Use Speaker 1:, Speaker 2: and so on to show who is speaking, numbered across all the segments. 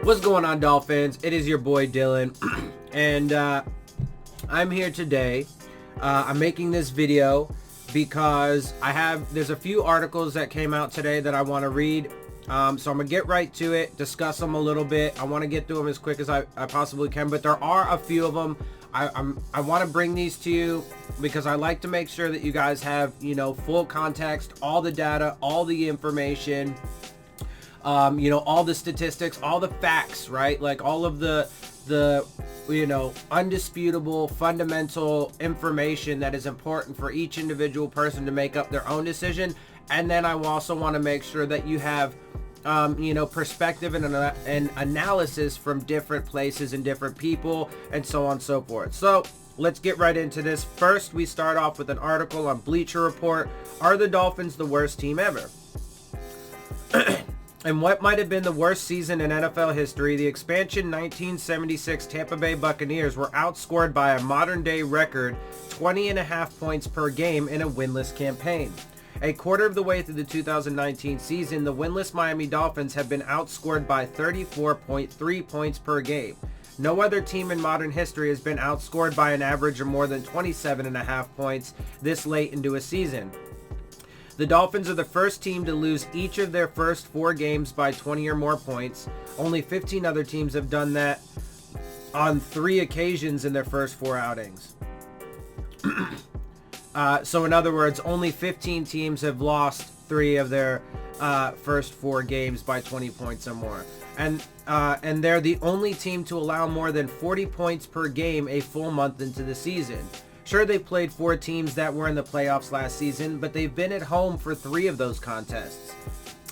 Speaker 1: What's going on, Dolphins? It is your boy Dillon, and I'm here today. I'm making this video because there's a few articles that came out today that I want to read. So I'm gonna get right to it, discuss them a little bit. I want to get through them as quick as I possibly can, but there are a few of them. I want to bring these to you because I like to make sure that you guys have, full context, all the data, all the information, all the statistics, all the facts, right? Like all of the undisputable, fundamental information that is important for each individual person to make up their own decision. And then I also want to make sure that you have, perspective and analysis from different places and different people and so on and so forth. So let's get right into this. First, we start off with an article on Bleacher Report. Are the Dolphins the worst team ever? And what might have been the worst season in NFL history, the expansion 1976 Tampa Bay Buccaneers were outscored by a modern-day record 20.5 points per game in a winless campaign. A quarter of the way through the 2019 season, the winless Miami Dolphins have been outscored by 34.3 points per game. No other team in modern history has been outscored by an average of more than 27.5 points this late into a season. The Dolphins are the first team to lose each of their first 4 games by 20 or more points. Only 15 other teams have done that on 3 occasions in their first 4 outings. So in other words, only 15 teams have lost 3 of their first 4 games by 20 points or more. And they're the only team to allow more than 40 points per game a full month into the season. Sure, they played 4 teams that were in the playoffs last season, but they've been at home for 3 of those contests.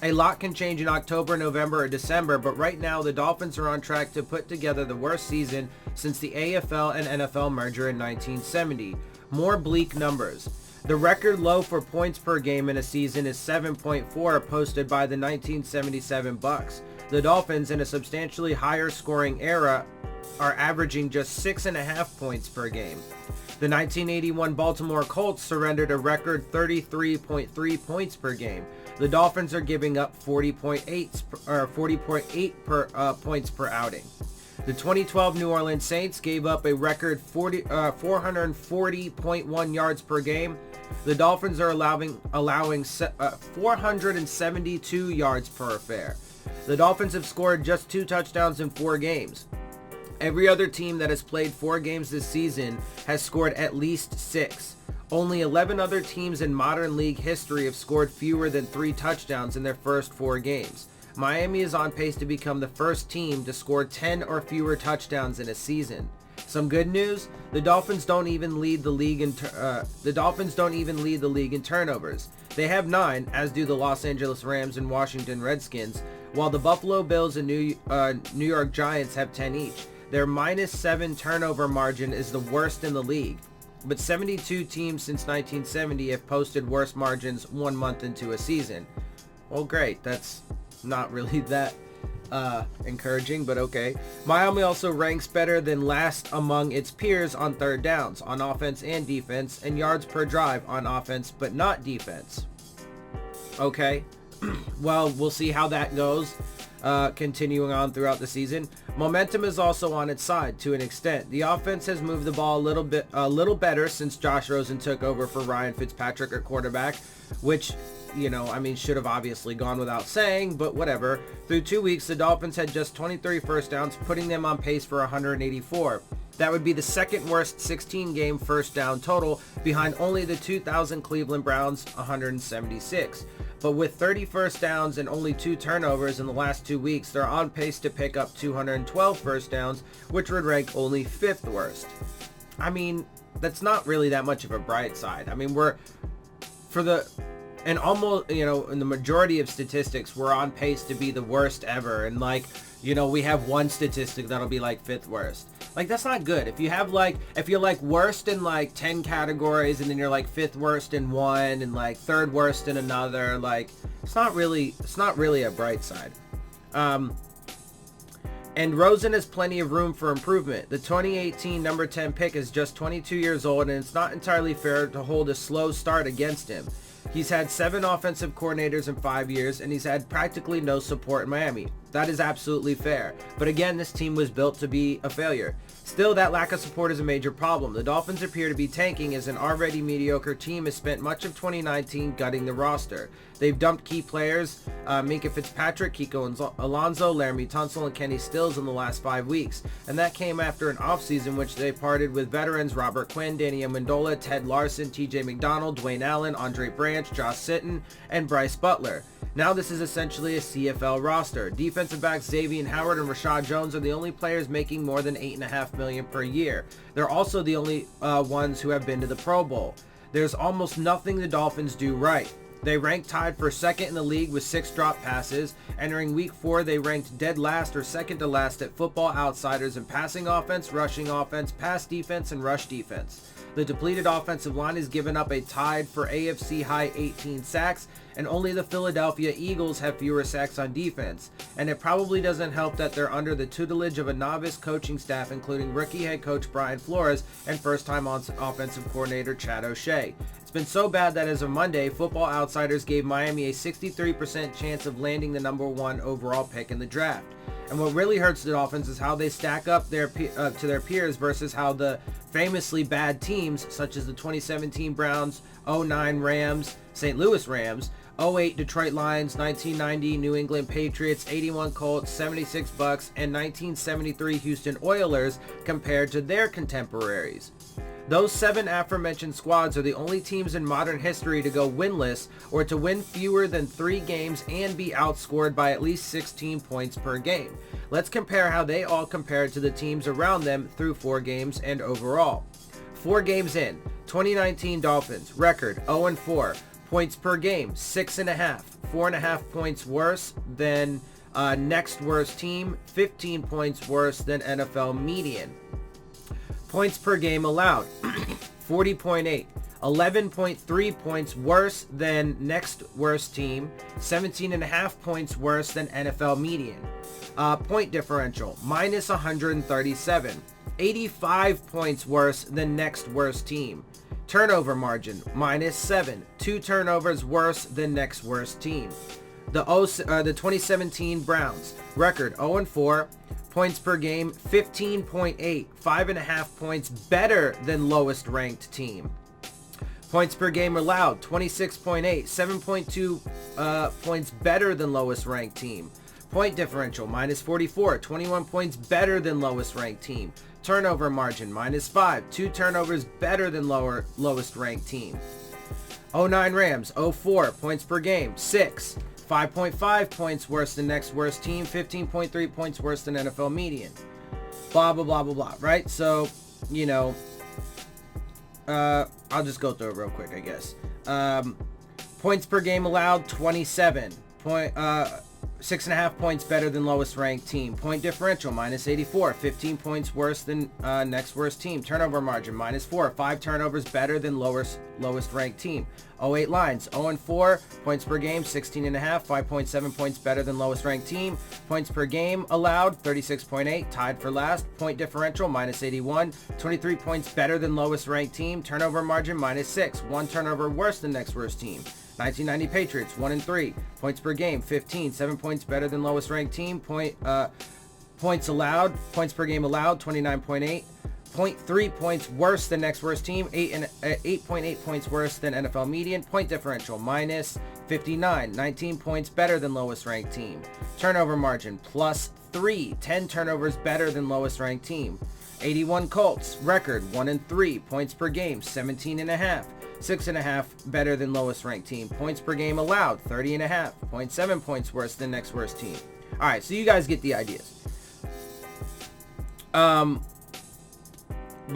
Speaker 1: A lot can change in October, November, or December, but right now the Dolphins are on track to put together the worst season since the AFL and NFL merger in 1970. More bleak numbers. The record low for points per game in a season is 7.4, posted by the 1977 Bucks. The Dolphins, in a substantially higher scoring era, are averaging just 6.5 points per game. The 1981 Baltimore Colts surrendered a record 33.3 points per game. The Dolphins are giving up 40.8 points per outing. The 2012 New Orleans Saints gave up a record 440.1 yards per game. The Dolphins are allowing 472 yards per affair. The Dolphins have scored just 2 touchdowns in 4 games. Every other team that has played 4 games this season has scored at least 6. Only 11 other teams in modern league history have scored fewer than 3 touchdowns in their first 4 games. Miami is on pace to become the first team to score 10 or fewer touchdowns in a season. Some good news: the Dolphins don't even lead the league in turnovers. They have 9, as do the Los Angeles Rams and Washington Redskins, while the Buffalo Bills and New York Giants have 10 each. Their -7 turnover margin is the worst in the league, but 72 teams since 1970 have posted worse margins 1 month into a season. Well, great. That's not really that encouraging, but okay. Miami also ranks better than last among its peers on third downs, on offense and defense, and yards per drive on offense but not defense. Okay, well, we'll see how that goes. Continuing on throughout the season. Momentum is also on its side to an extent. The offense has moved the ball a little better since Josh Rosen took over for Ryan Fitzpatrick at quarterback, which, should have obviously gone without saying, but whatever. Through 2 weeks, the Dolphins had just 23 first downs, putting them on pace for 184. That would be the second worst 16-game first down total, behind only the 2000 Cleveland Browns' 176. But with 30 first downs and only 2 turnovers in the last 2 weeks, they're on pace to pick up 212 first downs, which would rank only 5th worst. I mean, that's not really that much of a bright side. I mean, in the majority of statistics, we're on pace to be the worst ever. And we have one statistic that'll be like 5th worst. That's not good. If you're worst in 10 categories, and then you're 5th worst in one, and 3rd worst in another, it's not really a bright side. And Rosen has plenty of room for improvement. The 2018 number 10 pick is just 22 years old, and it's not entirely fair to hold a slow start against him. He's had 7 offensive coordinators in 5 years, and he's had practically no support in Miami. That is absolutely fair. But again, this team was built to be a failure. Still, that lack of support is a major problem. The Dolphins appear to be tanking as an already mediocre team has spent much of 2019 gutting the roster. They've dumped key players, Minkah Fitzpatrick, Kiko Alonso, Laramie Tunsil, and Kenny Stills in the last 5 weeks. And that came after an offseason which they parted with veterans Robert Quinn, Danny Amendola, Ted Larson, TJ McDonald, Dwayne Allen, Andre Branch, Josh Sitton, and Bryce Butler. Now this is essentially a CFL roster. Defensive backs Xavier Howard and Rashad Jones are the only players making more than $8.5 million per year. They're also the only ones who have been to the Pro Bowl. There's almost nothing the Dolphins do right. They ranked tied for second in the league with 6 drop passes. Entering week 4, they ranked dead last or second to last at Football Outsiders in passing offense, rushing offense, pass defense, and rush defense. The depleted offensive line has given up a tied for AFC high 18 sacks, and only the Philadelphia Eagles have fewer sacks on defense. And it probably doesn't help that they're under the tutelage of a novice coaching staff, including rookie head coach Brian Flores and first-time offensive coordinator Chad O'Shea. It's been so bad that as of Monday, Football Outsiders gave Miami a 63% chance of landing the number 1 overall pick in the draft. And what really hurts the Dolphins is how they stack up to their peers versus how the famously bad teams, such as the 2017 Browns, 09 Rams, St. Louis Rams, 08 Detroit Lions, 1990 New England Patriots, 81 Colts, 76 Bucks, and 1973 Houston Oilers compared to their contemporaries. Those 7 aforementioned squads are the only teams in modern history to go winless or to win fewer than 3 games and be outscored by at least 16 points per game. Let's compare how they all compare to the teams around them through 4 games and overall. 4 games in, 2019 Dolphins, record 0-4, points per game 6.5, 4.5 points worse than next worst team, 15 points worse than NFL median. Points per game allowed, 40.8, 11.3 points worse than next worst team, 17.5 points worse than NFL median. Point differential, minus 137, 85 points worse than next worst team. Turnover margin, minus 7, 2 turnovers worse than next worst team. The 2017 Browns, record 0-4, points per game 15.8, 5.5 points better than lowest ranked team. Points per game allowed 26.8, 7.2 points better than lowest ranked team. Point differential minus 44, 21 points better than lowest ranked team. Turnover margin minus 5, 2 turnovers better than lowest ranked team. 09 Rams, 0-4, points per game 6, 5.5 points worse than next worst team, 15.3 points worse than NFL median. Blah, blah, blah, blah, blah, right? So, you know, I'll just go through it real quick, I guess. Points per game allowed, 27. 6.5 points better than lowest ranked team. Point differential, minus 84. 15 points worse than next worst team. Turnover margin, minus 4. 5 turnovers better than lowest ranked team. 08 Lions, 0-4. Points per game, 16.5. 5.7 points better than lowest ranked team. Points per game allowed, 36.8. Tied for last. Point differential, minus 81. 23 points better than lowest ranked team. Turnover margin, minus 6. 1 turnover worse than next worst team. 1990 Patriots, 1-3. Points per game, 15. 7 points better than lowest ranked team. Points per game allowed, 29.8. 0.3 points worse than next worst team. 8.8 points worse than NFL median. Point differential, minus 59. 19 points better than lowest ranked team. Turnover margin, plus 3. 10 turnovers better than lowest ranked team. 81 Colts, record, 1-3. Points per game, 17.5. 6.5 better than lowest ranked team. Points per game allowed, 30.5. 0.7 points worse than next worst team. All right, so you guys get the ideas. But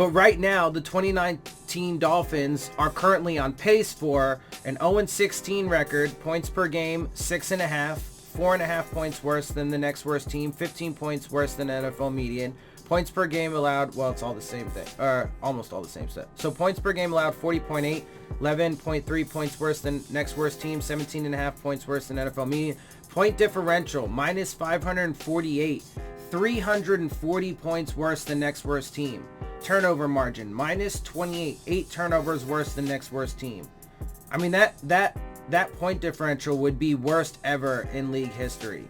Speaker 1: right now, the 2019 Dolphins are currently on pace for an 0-16 record, points per game, 6.5, 4.5 points worse than the next worst team, 15 points worse than NFL median. Points per game allowed, well, it's all the same thing, or almost all the same set. So points per game allowed, 40.8, 11.3 points worse than next worst team, 17.5 points worse than NFL median. Point differential, minus 548, 340 points worse than next worst team. Turnover margin, minus 28, 8 turnovers worse than next worst team. I mean, that point differential would be worst ever in league history.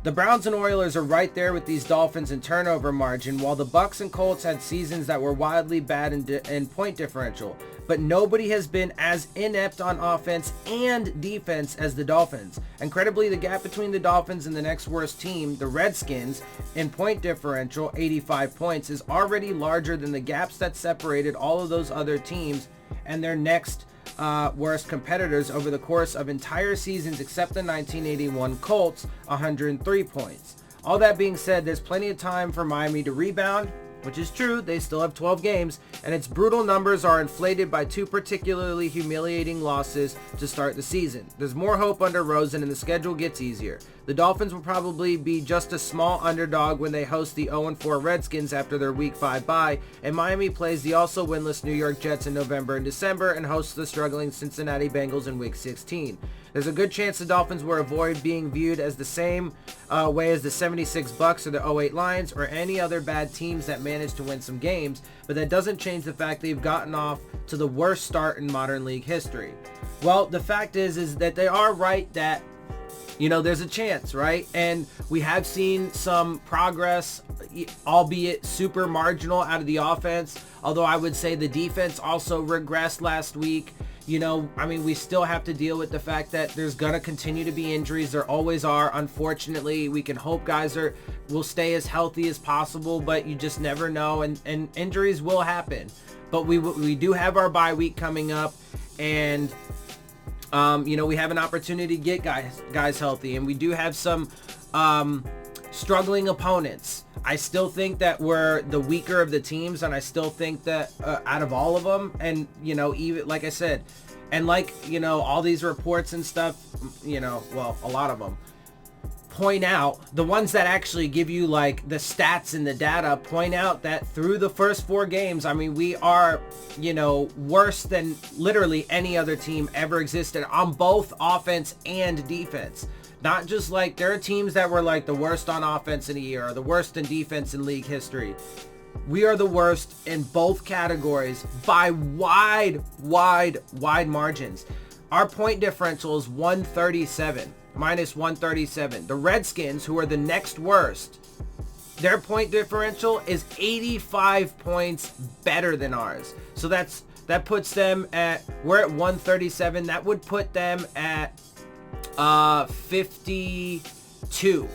Speaker 1: The Browns and Oilers are right there with these Dolphins in turnover margin, while the Bucks and Colts had seasons that were wildly bad in point differential. But nobody has been as inept on offense and defense as the Dolphins. Incredibly, the gap between the Dolphins and the next worst team, the Redskins, in point differential, 85 points, is already larger than the gaps that separated all of those other teams and their next worst competitors over the course of entire seasons except the 1981 Colts, 103 points. All that being said, there's plenty of time for Miami to rebound, which is true. They still have 12 games, and its brutal numbers are inflated by two particularly humiliating losses to start the season. There's more hope under Rosen, and the schedule gets easier. The Dolphins will probably be just a small underdog when they host the 0-4 Redskins after their Week 5 bye, and Miami plays the also winless New York Jets in November and December and hosts the struggling Cincinnati Bengals in Week 16. There's a good chance the Dolphins will avoid being viewed as the same way as the 76 Bucks or the 08 Lions or any other bad teams that managed to win some games, but that doesn't change the fact they've gotten off to the worst start in modern league history. Well, the fact is that they are right that, you know, there's a chance, right? And we have seen some progress, albeit super marginal, out of the offense, although I would say the defense also regressed last week. You know, I mean, we still have to deal with the fact that there's going to continue to be injuries. There always are. Unfortunately, we can hope guys will stay as healthy as possible, but you just never know, and injuries will happen. But we do have our bye week coming up, and you know, we have an opportunity to get guys healthy, and we do have some struggling opponents. I still think that we're the weaker of the teams, and I still think that out of all of them, and, you know, even like I said, and like, you know, all these reports and stuff, you know, well, a lot of them point out, the ones that actually give you like the stats and the data point out that through the first 4 games, I mean, we are, you know, worse than literally any other team ever existed on both offense and defense. Not just like there are teams that were like the worst on offense in a year or the worst in defense in league history. We are the worst in both categories by wide margins. Our point differential is 137, minus 137. The Redskins, who are the next worst, their point differential is 85 points better than ours. So that puts them at, we're at 137. That would put them at 52,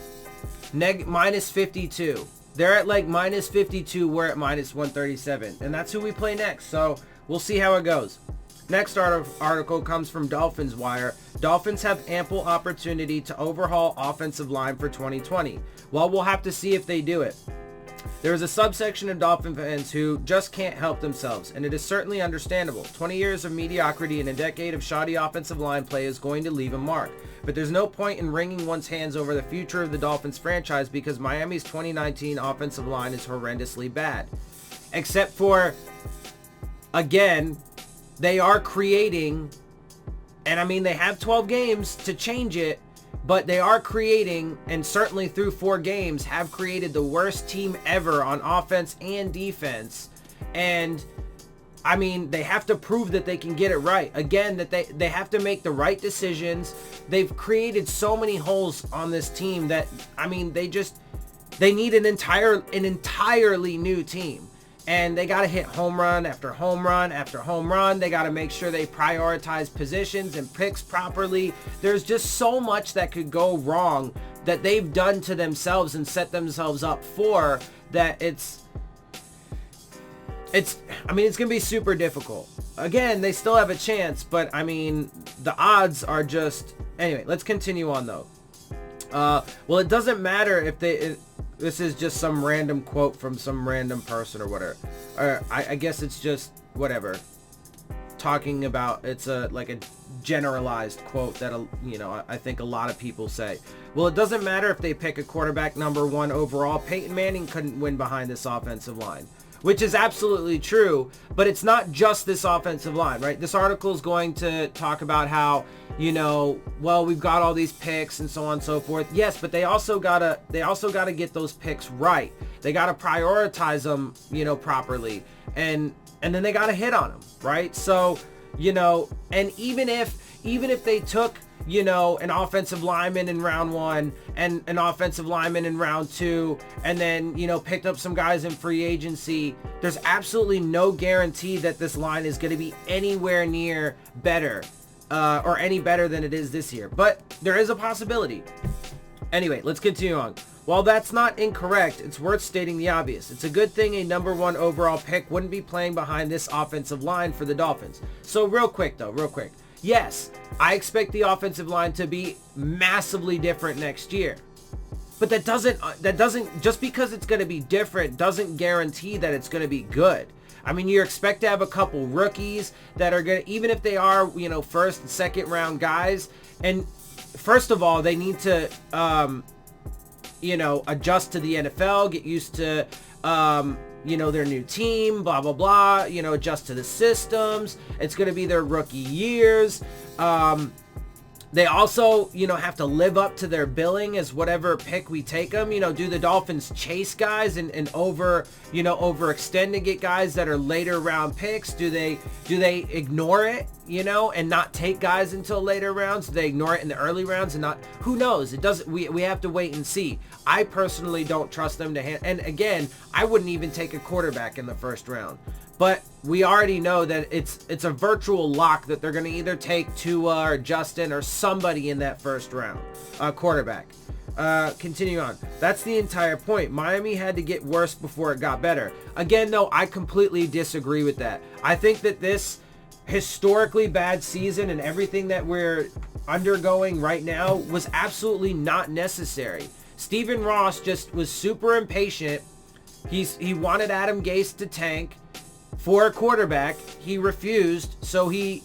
Speaker 1: minus 52. They're at like minus 52. We're at minus 137, and that's who we play next. So we'll see how it goes. Next article comes from Dolphins Wire. Dolphins have ample opportunity to overhaul offensive line for 2020. Well, we'll have to see if they do it. There is a subsection of Dolphin fans who just can't help themselves, and it is certainly understandable. 20 years of mediocrity and a decade of shoddy offensive line play is going to leave a mark. But there's no point in wringing one's hands over the future of the Dolphins franchise because Miami's 2019 offensive line is horrendously bad. Except for, again, they are creating, and I mean, they have 12 games to change it, but they are creating, and certainly through 4 games, have created the worst team ever on offense and defense. And I mean, they have to prove that they can get it right. Again, that they have to make the right decisions. They've created so many holes on this team that, I mean, they need an entirely new team. And they got to hit home run after home run after home run. They got to make sure they prioritize positions and picks properly. There's just so much that could go wrong that they've done to themselves and set themselves up for, that it's I mean, it's going to be super difficult. Again, they still have a chance, but I mean, the odds are just, anyway, let's continue on though. Well, it doesn't matter if this is just some random quote from some random person or whatever. Or I guess it's just whatever. Talking about, it's like a generalized quote that, you know, I think a lot of people say. Well, it doesn't matter if they pick a quarterback number 1 overall. Peyton Manning couldn't win behind this offensive line. Which is absolutely true, but it's not just this offensive line, right? This article is going to talk about how, you know, well, we've got all these picks and so on and so forth. Yes, but they also gotta get those picks right. They gotta prioritize them, you know, properly, and then they gotta hit on them, right? So, you know, and even if they took, an offensive lineman in round 1 and an offensive lineman in round 2, and then, picked up some guys in free agency, there's absolutely no guarantee that this line is going to be anywhere near better, or any better than it is this year. But there is a possibility. Anyway, let's continue on. While that's not incorrect, it's worth stating the obvious. It's a good thing a number 1 overall pick wouldn't be playing behind this offensive line for the Dolphins. So real quick. Yes, I expect the offensive line to be massively different next year. But that doesn't, just because it's going to be different doesn't guarantee that it's going to be good. I mean, you expect to have a couple rookies that are going to, even if they are, first and second round guys, and first of all, they need to, adjust to the NFL, get used to, their new team, blah, blah, blah, adjust to the systems. It's going to be their rookie years. They also, have to live up to their billing as whatever pick we take them. Do the Dolphins chase guys and overextend to get guys that are later round picks? Do they ignore it, and not take guys until later rounds? Do they ignore it in the early rounds and not? Who knows? It doesn't. We have to wait and see. I personally don't trust them to and again, I wouldn't even take a quarterback in the first round. But we already know that it's a virtual lock that they're going to either take Tua or Justin or somebody in that first round, quarterback. Continue on. That's the entire point. Miami had to get worse before it got better. Again, though, I completely disagree with that. I think that this historically bad season and everything that we're undergoing right now was absolutely not necessary. Stephen Ross just was super impatient. He wanted Adam Gase to tank for a quarterback. He refused, so he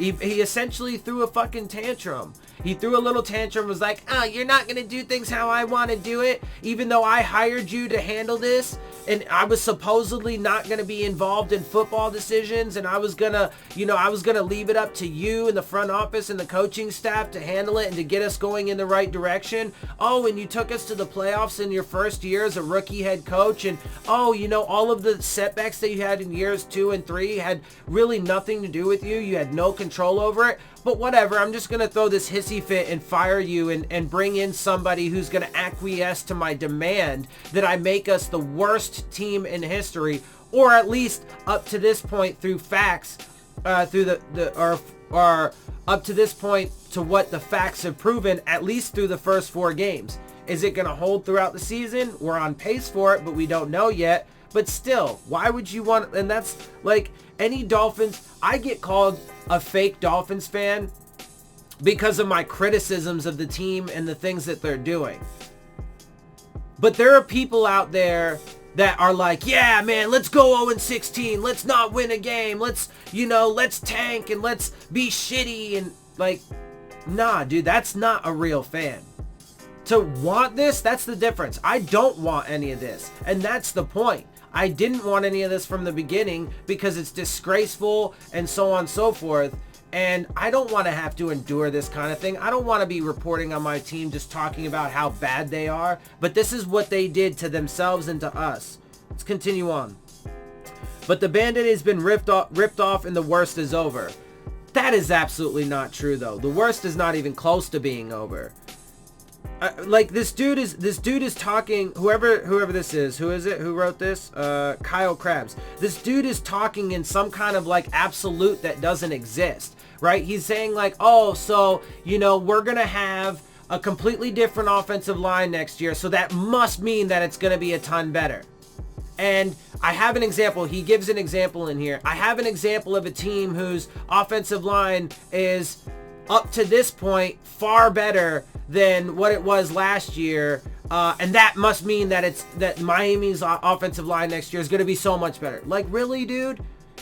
Speaker 1: essentially threw a fucking tantrum. He threw a little tantrum, was like, you're not going to do things how I want to do it, even though I hired you to handle this, and I was supposedly not going to be involved in football decisions, and I was going to leave it up to you and the front office and the coaching staff to handle it and to get us going in the right direction. Oh, and you took us to the playoffs in your first year as a rookie head coach, and all of the setbacks that you had in years 2 and 3 had really nothing to do with you. You had no control over it. But whatever, I'm just going to throw this hissy fit and fire you and bring in somebody who's going to acquiesce to my demand that I make us the worst team in history, or at least up to this point through facts, or up to this point to what the facts have proven, at least through the first 4 games. Is it going to hold throughout the season? We're on pace for it, but we don't know yet. But still, why would you want, and that's like any Dolphins, I get called a fake Dolphins fan because of my criticisms of the team and the things that they're doing. But there are people out there that are like, yeah, man, let's go 0-16. Let's not win a game. Let's tank and let's be shitty. And like, nah, dude, that's not a real fan. To want this, that's the difference. I don't want any of this. And that's the point. I didn't want any of this from the beginning because it's disgraceful and so on and so forth. And I don't want to have to endure this kind of thing. I don't want to be reporting on my team just talking about how bad they are. But this is what they did to themselves and to us. Let's continue on. But the Band-Aid has been ripped off and the worst is over. That is absolutely not true, though. The worst is not even close to being over. Like this dude is talking, whoever this is, who is it, who wrote this? Kyle Krabs. This dude is talking in some kind of like absolute that doesn't exist, right? He's saying like, oh, so, we're going to have a completely different offensive line next year. So that must mean that it's going to be a ton better. And I have an example. He gives an example in here. I have an example of a team whose offensive line is up to this point far better than what it was last year, and that must mean that Miami's offensive line next year is going to be so much better. Like, really, dude?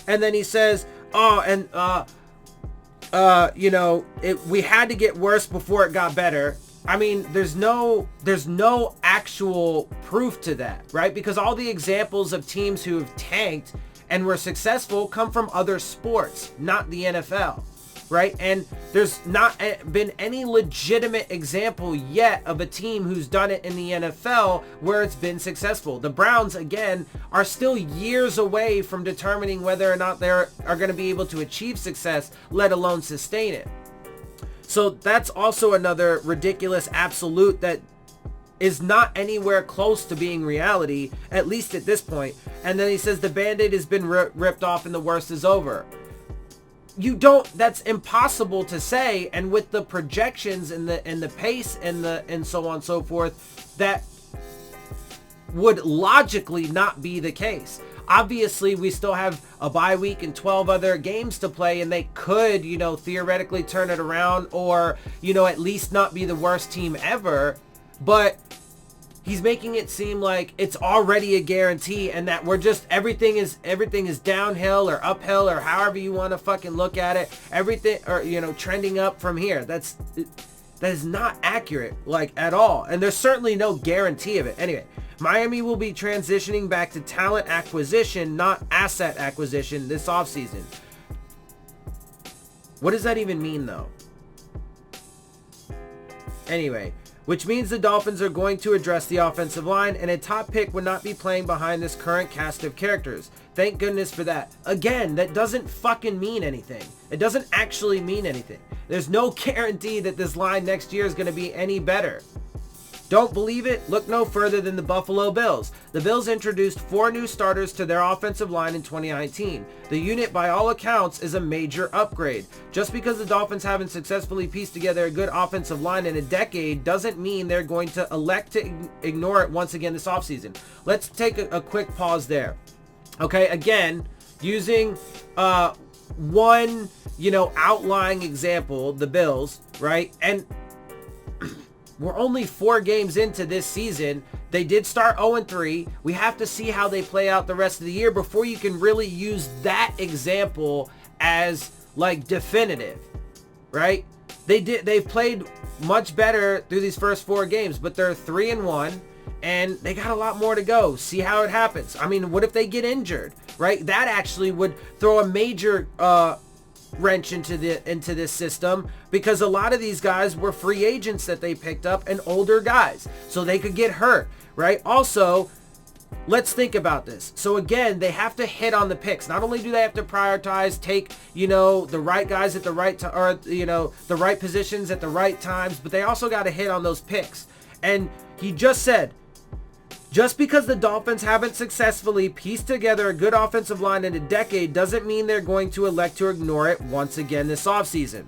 Speaker 1: And then he says, oh, and we had to get worse before it got better. I mean, there's no actual proof to that, right? Because all the examples of teams who have tanked and were successful come from other sports, not the NFL. Right? And there's not been any legitimate example yet of a team who's done it in the NFL where it's been successful. The Browns, again, are still years away from determining whether or not they are going to be able to achieve success, let alone sustain it. So that's also another ridiculous absolute that is not anywhere close to being reality, at least at this point. And then he says the Band-Aid has been ripped off and the worst is over. That's impossible to say. And with the projections and the pace and so on and so forth, that would logically not be the case. Obviously, we still have a bye week and 12 other games to play, and they could, theoretically turn it around or, at least not be the worst team ever. But he's making it seem like it's already a guarantee and that we're just, everything is downhill or uphill or however you want to fucking look at it. Everything, or, trending up from here. That is not accurate, at all. And there's certainly no guarantee of it. Anyway, Miami will be transitioning back to talent acquisition, not asset acquisition this offseason. What does that even mean, though? Anyway, which means the Dolphins are going to address the offensive line, and a top pick would not be playing behind this current cast of characters. Thank goodness for that. Again, that doesn't fucking mean anything. It doesn't actually mean anything. There's no guarantee that this line next year is going to be any better. Don't believe it? Look no further than the Buffalo Bills. The Bills introduced 4 new starters to their offensive line in 2019. The unit, by all accounts, is a major upgrade. Just because the Dolphins haven't successfully pieced together a good offensive line in a decade doesn't mean they're going to elect to ignore it once again this offseason. Let's take a quick pause there. Okay, again, using one, outlying example, the Bills, right? And we're only 4 games into this season. They did start 0-3. We have to see how they play out the rest of the year before you can really use that example as definitive, right? They've played much better through these first 4 games, but they're 3-1 and they got a lot more to go. See how it happens. I mean, what if they get injured, right? That actually would throw a major wrench into this system, because a lot of these guys were free agents that they picked up and older guys, so they could get hurt, right? Also, let's think about this. So again, they have to hit on the picks. Not only do they have to prioritize, take, the right guys at the right time, or, the right positions at the right times, but they also got to hit on those picks. And he just said, just because the Dolphins haven't successfully pieced together a good offensive line in a decade doesn't mean they're going to elect to ignore it once again this offseason.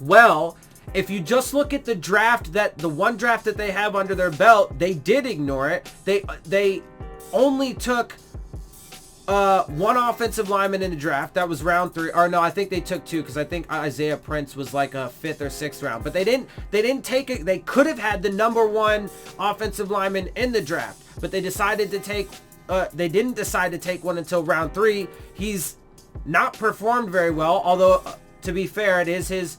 Speaker 1: Well, if you just look at the draft, the one draft that they have under their belt, they did ignore it. They only took one offensive lineman in the draft. That was round 3. Or no, I think they took 2, because I think Isaiah Prince was a 5th or 6th round. But they didn't take it. They could have had the number 1 offensive lineman in the draft, but they decided to take. They didn't decide to take one until round 3. He's not performed very well. Although, to be fair, it is his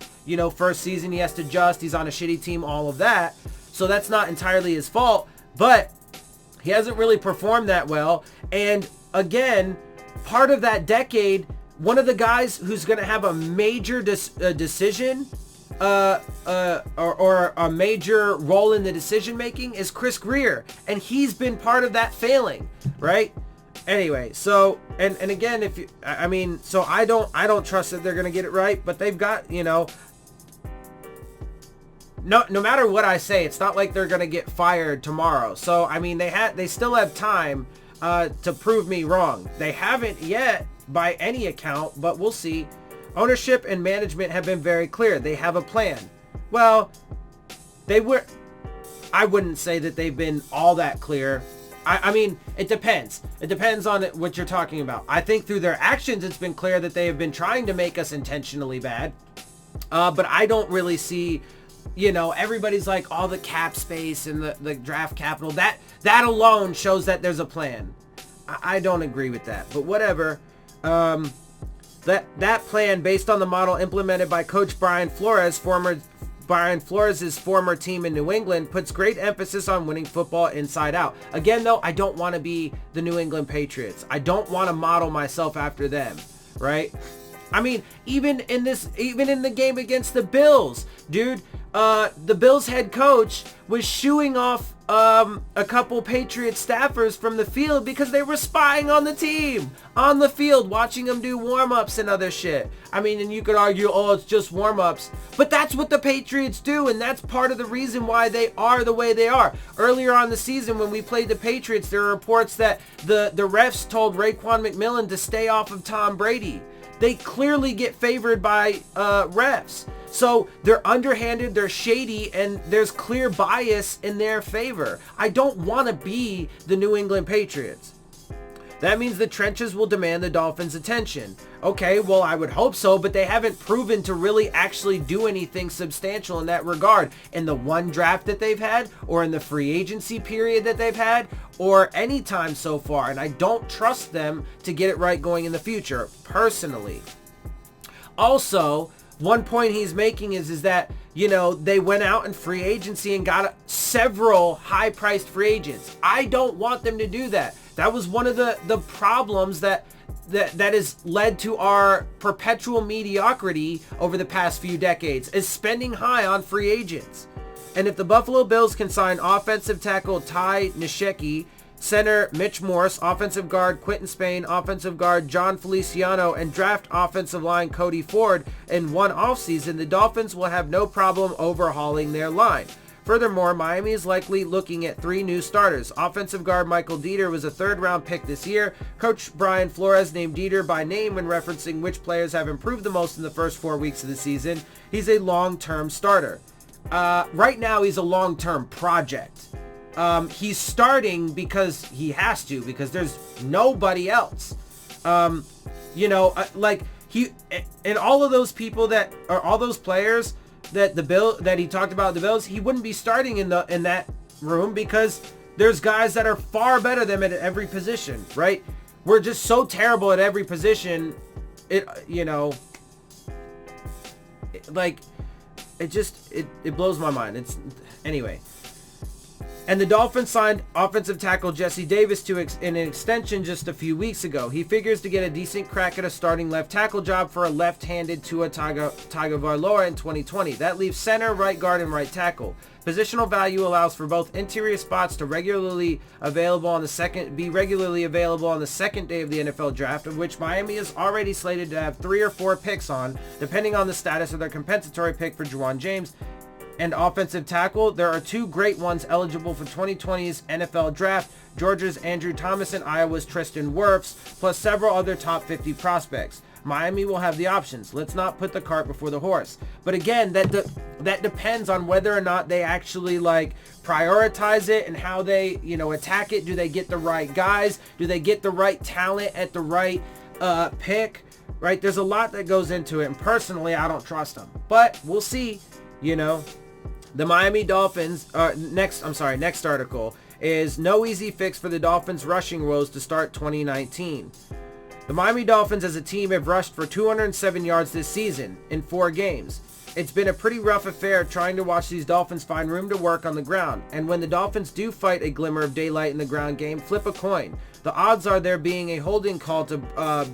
Speaker 1: first season. He has to adjust. He's on a shitty team. All of that. So that's not entirely his fault. But he hasn't really performed that well. And again, part of that decade, one of the guys who's going to have a major decision or a major role in the decision making is Chris Greer, and he's been part of that failing, right? Anyway, so and again, if you, I mean, so I don't trust that they're going to get it right, but they've got, no matter what I say, it's not like they're going to get fired tomorrow. So I mean, they still have time to prove me wrong. They haven't yet by any account, but we'll see. Ownership and management have been very clear. They have a plan. Well, I wouldn't say that they've been all that clear. I mean, it depends. It depends on what you're talking about. I think through their actions, it's been clear that they have been trying to make us intentionally bad. But I don't really see, everybody's like all the cap space and the draft capital. That alone shows that there's a plan. I don't agree with that, but whatever. That plan, based on the model implemented by Coach Brian Flores' former team in New England, puts great emphasis on winning football inside out. Again, though, I don't want to be the New England Patriots. I don't want to model myself after them, right? I mean, even in the game against the Bills, dude, the Bills head coach was shooing off a couple Patriots staffers from the field because they were spying on the team on the field, watching them do warm-ups and other shit. I mean, and you could argue, oh, it's just warm-ups, but that's what the Patriots do, and that's part of the reason why they are the way they are. Earlier on the season, when we played the Patriots, there were reports that the refs told Raekwon McMillan to stay off of Tom Brady. They clearly get favored by refs. So they're underhanded, they're shady, and there's clear bias in their favor. I don't want to be the New England Patriots. That means the trenches will demand the Dolphins' attention. Okay, well, I would hope so, but they haven't proven to really actually do anything substantial in that regard in the one draft that they've had, or in the free agency period that they've had, or any time so far. And I don't trust them to get it right going in the future, personally. Also, one point he's making is that, you know, they went out in free agency and got several high-priced free agents. I don't want them to do that. That was one of the problems that has led to our perpetual mediocrity over the past few decades, is spending high on free agents. And if the Buffalo Bills can sign offensive tackle Ty Nsekhe, center Mitch Morse, offensive guard Quinton Spain, offensive guard John Feliciano, and draft offensive line Cody Ford in one offseason, the Dolphins will have no problem overhauling their line. Furthermore, Miami is likely looking at 3 new starters. Offensive guard Michael Dieter was a 3rd-round pick this year. Coach Brian Flores named Dieter by name when referencing which players have improved the most in the first 4 weeks of the season. He's a long-term starter. Right now, he's a long-term project. He's starting because he has to, because there's nobody else. Like he and all of those people that are all those players that he talked about the Bills, he wouldn't be starting in that room because there's guys that are far better than him at every position, right? We're just so terrible at every position. It blows my mind. Anyway. And the Dolphins signed offensive tackle Jesse Davis to an extension just a few weeks ago. He figures to get a decent crack at a starting left tackle job for a left-handed Tua Tagovailoa in 2020. That leaves center, right guard, and right tackle. Positional value allows for both interior spots to be regularly available on the second day of the NFL draft, of which Miami is already slated to have 3 or 4 picks on, depending on the status of their compensatory pick for Juwan James. And offensive tackle, there are 2 great ones eligible for 2020's NFL draft, Georgia's Andrew Thomas and Iowa's Tristan Wirfs, plus several other top 50 prospects. Miami will have the options. Let's not put the cart before the horse. But again, that depends on whether or not they actually prioritize it and how they, attack it. Do they get the right guys? Do they get the right talent at the right pick? Right? There's a lot that goes into it, and personally, I don't trust them. But we'll see. The Miami Dolphins, next article is no easy fix for the Dolphins rushing woes to start 2019. The Miami Dolphins as a team have rushed for 207 yards this season in 4 games. It's been a pretty rough affair trying to watch these Dolphins find room to work on the ground. And when the Dolphins do fight a glimmer of daylight in the ground game, flip a coin. The odds are there being a holding call to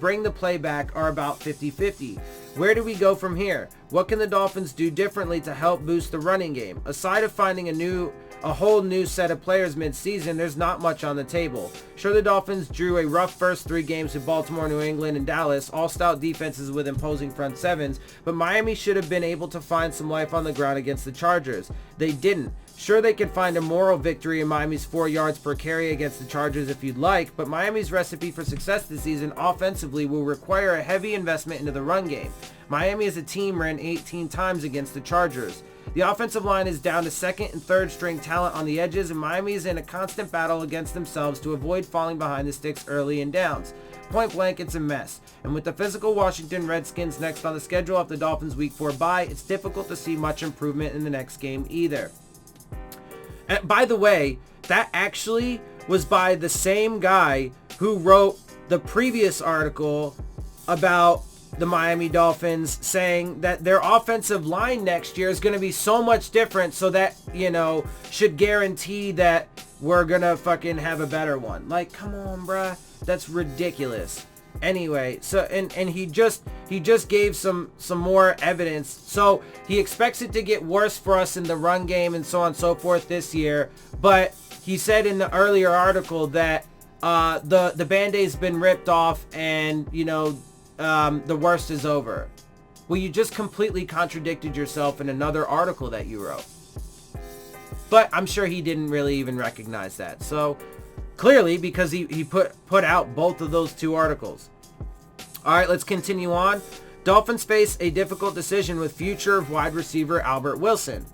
Speaker 1: bring the play back are about 50-50. Where do we go from here? What can the Dolphins do differently to help boost the running game? Aside of finding a whole new set of players mid-season, there's not much on the table. Sure, the Dolphins drew a rough first 3 games with Baltimore, New England, and Dallas, all stout defenses with imposing front sevens, but Miami should have been able to find some life on the ground against the Chargers. They didn't. Sure, they can find a moral victory in Miami's 4 yards per carry against the Chargers if you'd like, but Miami's recipe for success this season offensively will require a heavy investment into the run game. Miami as a team ran 18 times against the Chargers. The offensive line is down to 2nd and 3rd string talent on the edges, and Miami is in a constant battle against themselves to avoid falling behind the sticks early in downs. Point blank, it's a mess. And with the physical Washington Redskins next on the schedule after the Dolphins' Week 4 bye, it's difficult to see much improvement in the next game either. And by the way, that actually was by the same guy who wrote the previous article about the Miami Dolphins, saying that their offensive line next year is going to be so much different, so that, should guarantee that we're going to fucking have a better one. Come on, bruh. That's ridiculous. Anyway, so and he just gave some more evidence. So he expects it to get worse for us in the run game and so on and so forth this year. But he said in the earlier article that the Band-Aid's been ripped off and, you know, the worst is over. Well, you just completely contradicted yourself in another article that you wrote. But I'm sure he didn't really even recognize that. So clearly, because he put out both of those two articles. All right, let's continue on. Dolphins face a difficult decision with future of wide receiver Albert Wilson.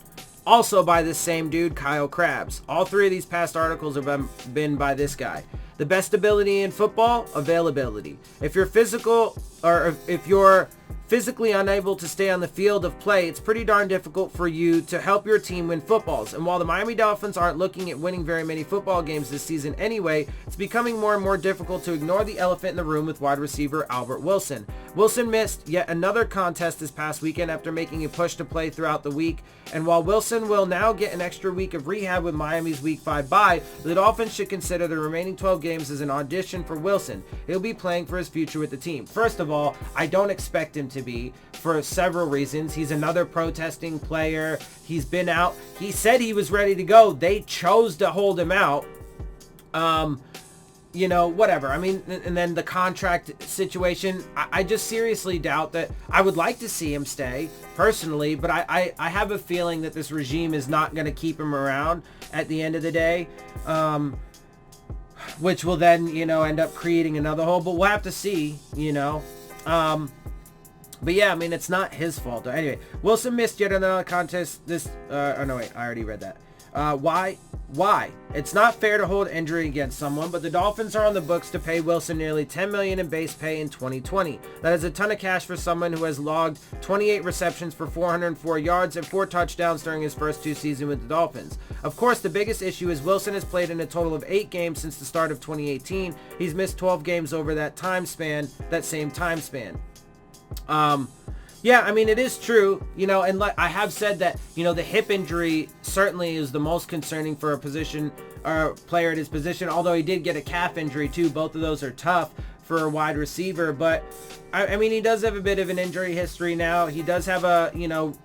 Speaker 1: Also by this same dude, Kyle Krabs. All three of these past articles have been by this guy. The best ability in football, availability. If you're physically unable to stay on the field of play, it's pretty darn difficult for you to help your team win footballs. And while the Miami Dolphins aren't looking at winning very many football games this season anyway, it's becoming more and more difficult to ignore the elephant in the room with wide receiver Albert Wilson. Wilson missed yet another contest this past weekend after making a push to play throughout the week. And while Wilson will now get an extra week of rehab with Miami's Week 5 bye, the Dolphins should consider the remaining 12 games as an audition for Wilson. He'll be playing for his future with the team. First of all, I don't expect him to be, for several reasons. He's another protesting player. He's been out. He said he was ready to go. They chose to hold him out. You know, whatever. I mean, and then the contract situation, I just seriously doubt that. I would like to see him stay, personally, but I have a feeling that this regime is not going to keep him around at the end of the day, which will then, you know, end up creating another hole, but we'll have to see, you know. But yeah, I mean, it's not his fault. Anyway, Wilson missed yet another contest this, oh no, wait, I already read that. Why? It's not fair to hold injury against someone, but the Dolphins are on the books to pay Wilson nearly $10 million in base pay in 2020. That is a ton of cash for someone who has logged 28 receptions for 404 yards and 4 touchdowns during his first 2 seasons with the Dolphins. Of course, the biggest issue is Wilson has played in a total of 8 games since the start of 2018. He's missed 12 games over that same time span. Yeah, I mean, it is true, you know, and I have said that, you know, the hip injury certainly is the most concerning for a position or player at his position, although he did get a calf injury too. Both of those are tough for a wide receiver, but I mean, he does have a bit of an injury history now. He does have a, you know,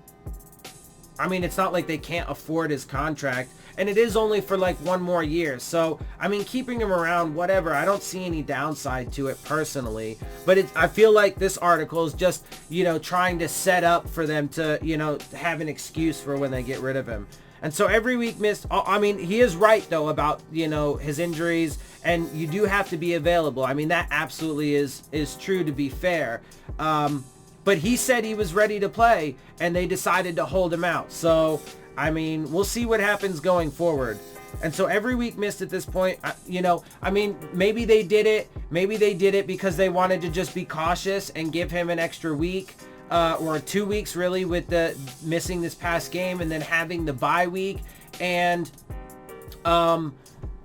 Speaker 1: I mean, it's not like they can't afford his contract, and it is only for like 1 more year. So, I mean, keeping him around, whatever, I don't see any downside to it personally. But I feel like this article is just, you know, trying to set up for them to, you know, have an excuse for when they get rid of him. And so every week missed, I mean, he is right though about, you know, his injuries, and you do have to be available. I mean, that absolutely is true, to be fair. But he said he was ready to play, and they decided to hold him out. So, I mean, we'll see what happens going forward. And so every week missed at this point, you know, I mean, maybe they did it. Maybe they did it because they wanted to just be cautious and give him an extra week, or 2 weeks really, with the missing this past game and then having the bye week, and,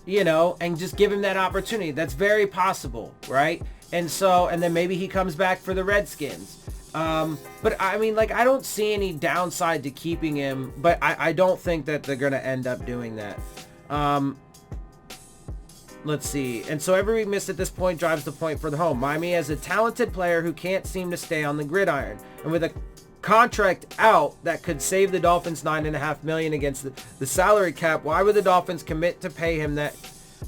Speaker 1: you know, and just give him that opportunity. That's very possible, right? And so, and then maybe he comes back for the Redskins. But I mean, like, I don't see any downside to keeping him, but I don't think that they're going to end up doing that. Let's see. And so every week missed at this point drives the point for the home. Miami has a talented player who can't seem to stay on the gridiron. And with a contract out that could save the Dolphins $9.5 million against the salary cap, why would the Dolphins commit to pay him that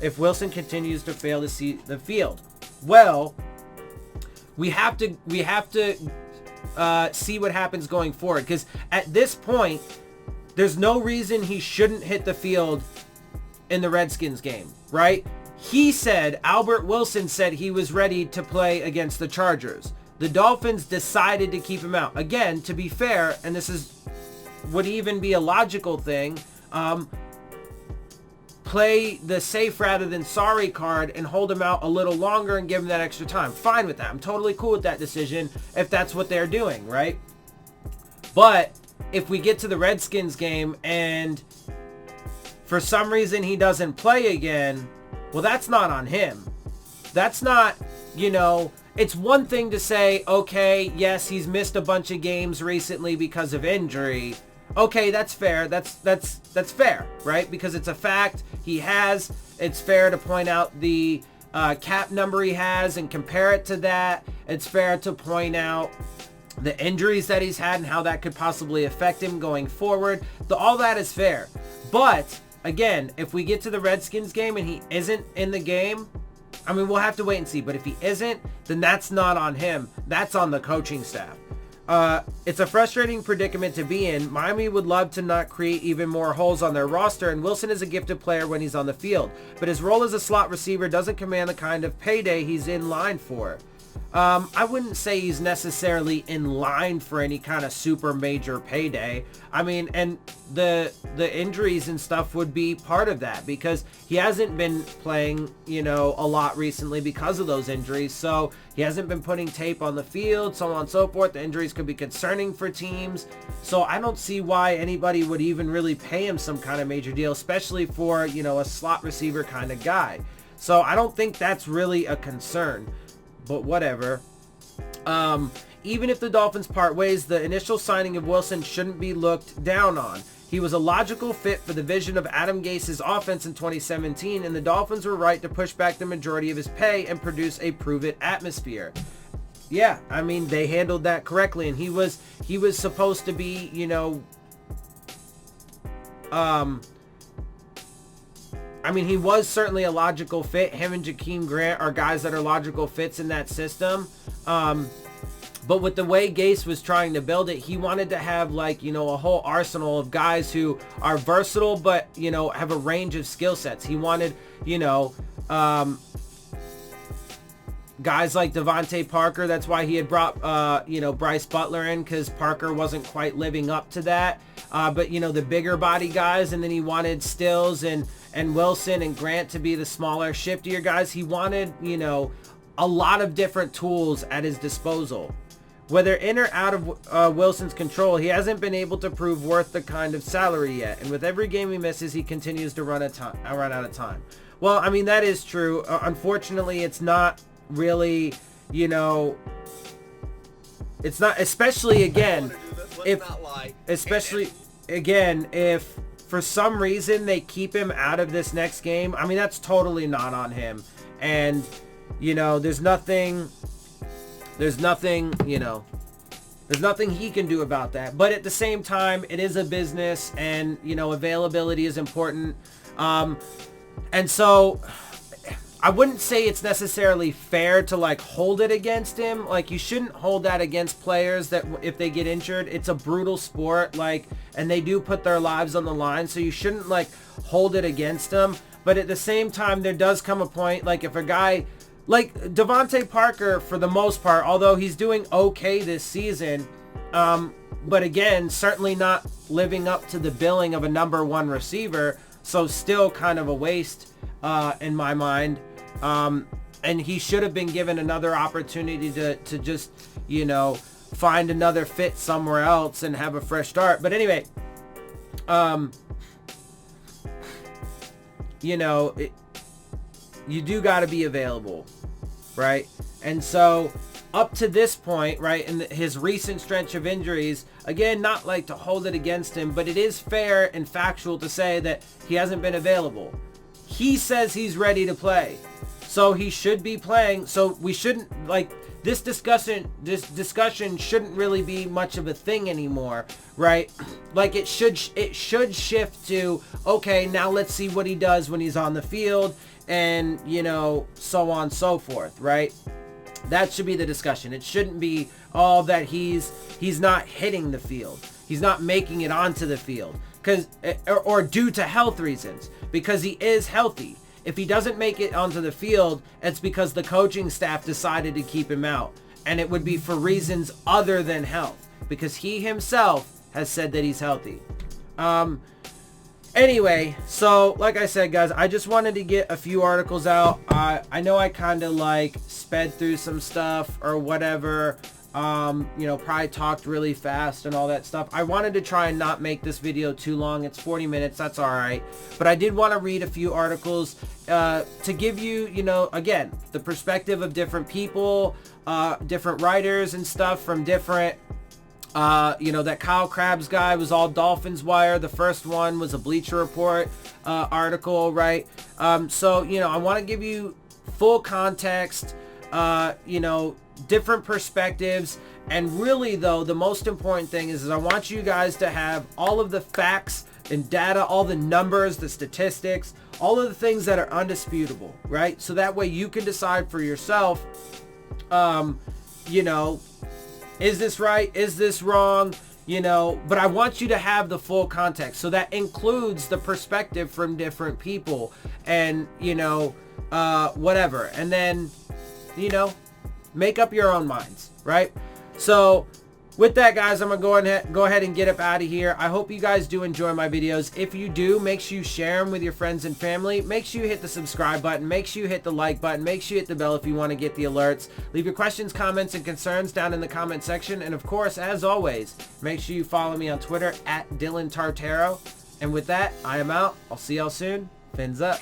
Speaker 1: if Wilson continues to fail to see the field? Well, we have to see what happens going forward, because at this point, there's no reason he shouldn't hit the field in the Redskins game, right? He said, Albert Wilson said he was ready to play against the Chargers. The Dolphins decided to keep him out. Again, to be fair, and would even be a logical thing, play the safe rather than sorry card and hold him out a little longer and give him that extra time. Fine with that. I'm totally cool with that decision if that's what they're doing, right? But if we get to the Redskins game and for some reason he doesn't play again, well, that's not on him. That's not, you know, it's one thing to say, okay, yes, he's missed a bunch of games recently because of injury. Okay, that's fair. That's fair, right? Because it's a fact. He has. It's fair to point out the cap number he has and compare it to that, it's fair to point out the injuries that he's had and how that could possibly affect him going forward. All that is fair. But again, if we get to the Redskins game and he isn't in the game, I mean, we'll have to wait and see. But if he isn't, then that's not on him. That's on the coaching staff. It's a frustrating predicament to be in. Miami would love to not create even more holes on their roster, and Wilson is a gifted player when he's on the field. But his role as a slot receiver doesn't command the kind of payday he's in line for. I wouldn't say he's necessarily in line for any kind of super major payday. I mean, and the injuries and stuff would be part of that, because he hasn't been playing, you know, a lot recently because of those injuries. So he hasn't been putting tape on the field, so on and so forth. The injuries could be concerning for teams. So I don't see why anybody would even really pay him some kind of major deal, especially for, you know, a slot receiver kind of guy. So I don't think that's really a concern. But whatever. Even if the Dolphins part ways, the initial signing of Wilson shouldn't be looked down on. He was a logical fit for the vision of Adam Gase's offense in 2017, and the Dolphins were right to push back the majority of his pay and produce a prove-it atmosphere. Yeah, I mean, they handled that correctly, and he was supposed to be, you know, I mean, he was certainly a logical fit. Him and Jakeem Grant are guys that are logical fits in that system. But with the way Gase was trying to build it, he wanted to have, like, you know, a whole arsenal of guys who are versatile, but, you know, have a range of skill sets. He wanted, you know, guys like Devontae Parker. That's why he had brought, you know, Bryce Butler in, because Parker wasn't quite living up to that. But, you know, the bigger body guys, and then he wanted Stills and Wilson and Grant to be the smaller, shiftier guys. He wanted, you know, a lot of different tools at his disposal. Whether in or out of Wilson's control, he hasn't been able to prove worth the kind of salary yet. And with every game he misses, he continues to run out of time. Well, I mean, that is true. Unfortunately, it's not really, you know, it's not, especially again, if for some reason they keep him out of this next game, I mean, that's totally not on him. And, you know, there's nothing, you know, there's nothing he can do about that. But at the same time, it is a business, and, you know, availability is important. And so I wouldn't say it's necessarily fair to, like, hold it against him. Like, you shouldn't hold that against players that if they get injured. It's a brutal sport, like, and they do put their lives on the line, so you shouldn't, like, hold it against them. But at the same time, there does come a point, like, if a guy like Devontae Parker, for the most part, although he's doing okay this season, but again, certainly not living up to the billing of a number one receiver, so still kind of a waste in my mind. And he should have been given another opportunity to just, you know, find another fit somewhere else and have a fresh start. But anyway, you know, you do got to be available, right? And so up to this point, right, in his recent stretch of injuries, again, not like to hold it against him, but it is fair and factual to say that he hasn't been available. He says he's ready to play, so he should be playing. So we shouldn't, like, this discussion shouldn't really be much of a thing anymore, right? Like, it should shift to, okay, now let's see what he does when he's on the field, and, you know, so on and so forth, right? That should be the discussion. It shouldn't be all that he's not hitting the field, he's not making it onto the field, because or due to health reasons, because he is healthy. If he doesn't make it onto the field, it's because the coaching staff decided to keep him out, and it would be for reasons other than health, because he himself has said that he's healthy. Anyway, so like I said, guys, I just wanted to get a few articles out. I know I kind of like sped through some stuff or whatever. You know, probably talked really fast and all that stuff. I wanted to try and not make this video too long. It's 40 minutes. That's all right. But I did want to read a few articles to give you, you know, again, the perspective of different people, different writers and stuff from different, you know, that Kyle Krabs guy was all Dolphins Wire. The first one was a Bleacher Report article, right? So, you know, I want to give you full context, you know, different perspectives. And really though, the most important thing is I want you guys to have all of the facts and data, all the numbers, the statistics, all of the things that are undisputable, right? So that way you can decide for yourself, you know, is this right? Is this wrong? You know, but I want you to have the full context. So that includes the perspective from different people and, you know, whatever. And then, you know, make up your own minds, right? So with that, guys, I'm going to go ahead and get up out of here. I hope you guys do enjoy my videos. If you do, make sure you share them with your friends and family. Make sure you hit the subscribe button. Make sure you hit the like button. Make sure you hit the bell if you want to get the alerts. Leave your questions, comments, and concerns down in the comment section. And of course, as always, make sure you follow me on Twitter at Dillon Tartaro. And with that, I am out. I'll see y'all soon. Fins up.